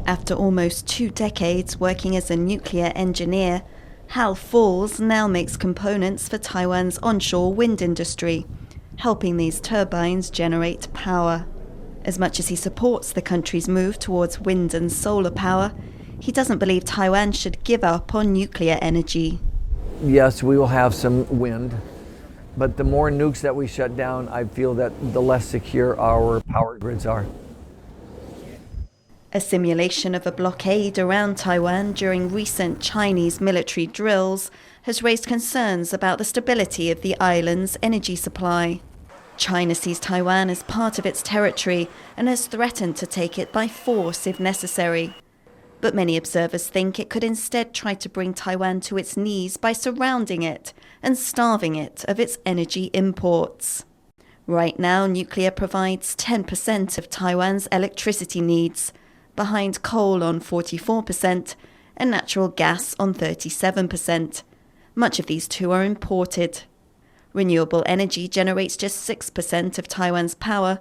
After almost 2 decades working as a nuclear engineer, Hal Falls now makes components for Taiwan's onshore wind industry, helping these turbines generate power. As much as he supports the country's move towards wind and solar power, he doesn't believe Taiwan should give up on nuclear energy. Yes, we will have some wind, but the more nukes that we shut down, I feel that the less secure our power grids are. A simulation of a blockade around Taiwan during recent Chinese military drills has raised concerns about the stability of the island's energy supply. China sees Taiwan as part of its territory and has threatened to take it by force if necessary. But many observers think it could instead try to bring Taiwan to its knees by surrounding it and starving it of its energy imports. Right now, nuclear provides 10% of Taiwan's electricity needs, behind coal on 44% and natural gas on 37%. Much of these two are imported. Renewable energy generates just 6% of Taiwan's power,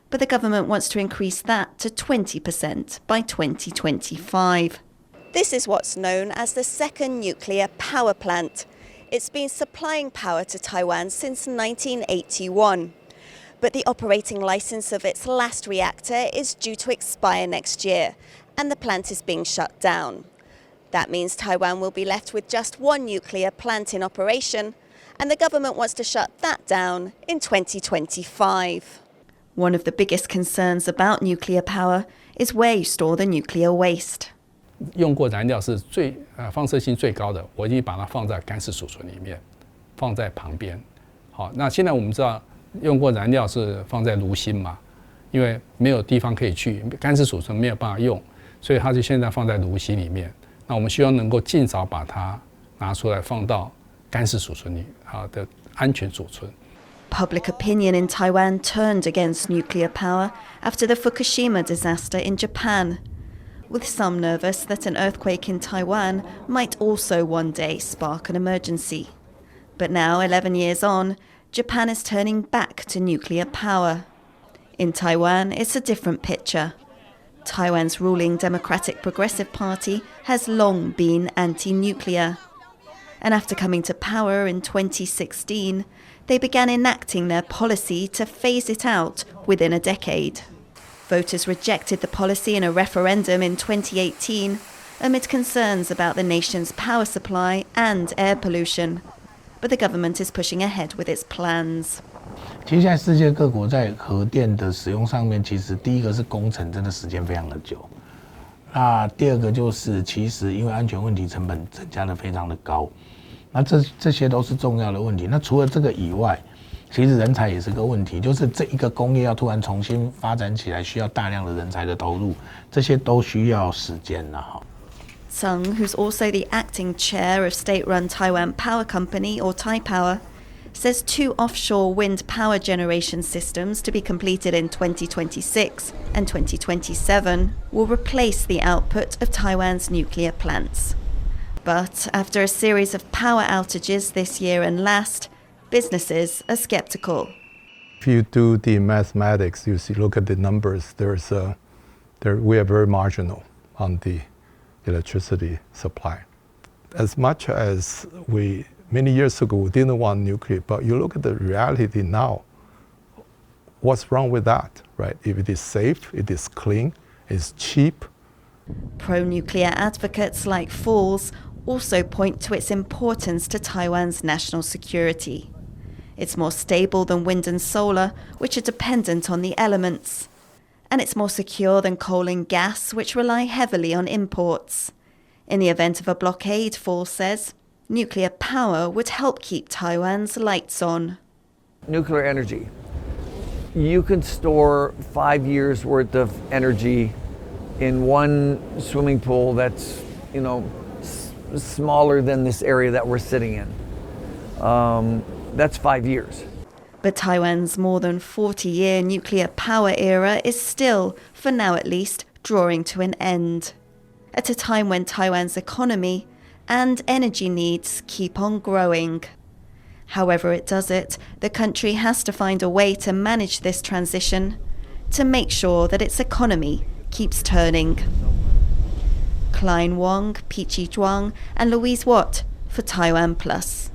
but the government wants to increase that to 20% by 2025. This is what's known as the second nuclear power plant. It's been supplying power to Taiwan since 1981. But the operating license of its last reactor is due to expire next year, and the plant is being shut down. That means Taiwan will be left with just one nuclear plant in operation, and the government wants to shut that down in 2025. One of the biggest concerns about nuclear power is where you store the nuclear waste. 用过燃料是放射性最高的，我已经把它放在干式储存里面，放在旁边。好，那现在我们知道用过燃料是放在炉心嘛，因为没有地方可以去，干式储存没有办法用，所以它就现在放在炉心里面。那我们希望能够尽早把它拿出来放到干式储存里的安全储存。Public opinion in Taiwan turned against nuclear power after the Fukushima disaster in Japan, with some nervous that an earthquake in Taiwan might also one day spark an emergency. But now, 11 years on, Japan is turning back to nuclear power. In Taiwan, it's a different picture. Taiwan's ruling Democratic Progressive Party has long been anti-nuclear. And after coming to power in 2016, they began enacting their policy to phase it out within a decade. Voters rejected the policy in a referendum in 2018 amid concerns about the nation's power supply and air pollution. But the government is pushing ahead with its plans. 其实现在世界各国在核电的使用上面，其实第一个是工程真的时间非常的久，那第二个就是其实因为安全问题成本增加的非常的高，那这些都是重要的问题。那除了这个以外，其实人才也是个问题，就是这一个工业要突然重新发展起来，需要大量的人才的投入，这些都需要时间啦。Tseng, who's also the acting chair of state-run Taiwan Power Company, or Taipower, says 2 offshore wind power generation systems to be completed in 2026 and 2027 will replace the output of Taiwan's nuclear plants. But after a series of power outages this year and last, businesses are skeptical. If you do the mathematics, you see, look at the numbers, we are very marginal on the electricity supply. As much as many years ago, we didn't want nuclear, but you look at the reality now, what's wrong with that, right? If it is safe, it is clean, it's cheap. Pro-nuclear advocates like Falls also point to its importance to Taiwan's national security. It's more stable than wind and solar, which are dependent on the elements. And it's more secure than coal and gas, which rely heavily on imports. In the event of a blockade, Falls says, nuclear power would help keep Taiwan's lights on. Nuclear energy. You can store 5 years worth of energy in one swimming pool that's, smaller than this area that we're sitting in. That's 5 years. But Taiwan's more than 40-year nuclear power era is still, for now at least, drawing to an end. At a time when Taiwan's economy and energy needs keep on growing. However it does it, the country has to find a way to manage this transition, to make sure that its economy keeps turning. Klein, Wang, Peachy Zhuang and Louise Watt for TaiwanPlus.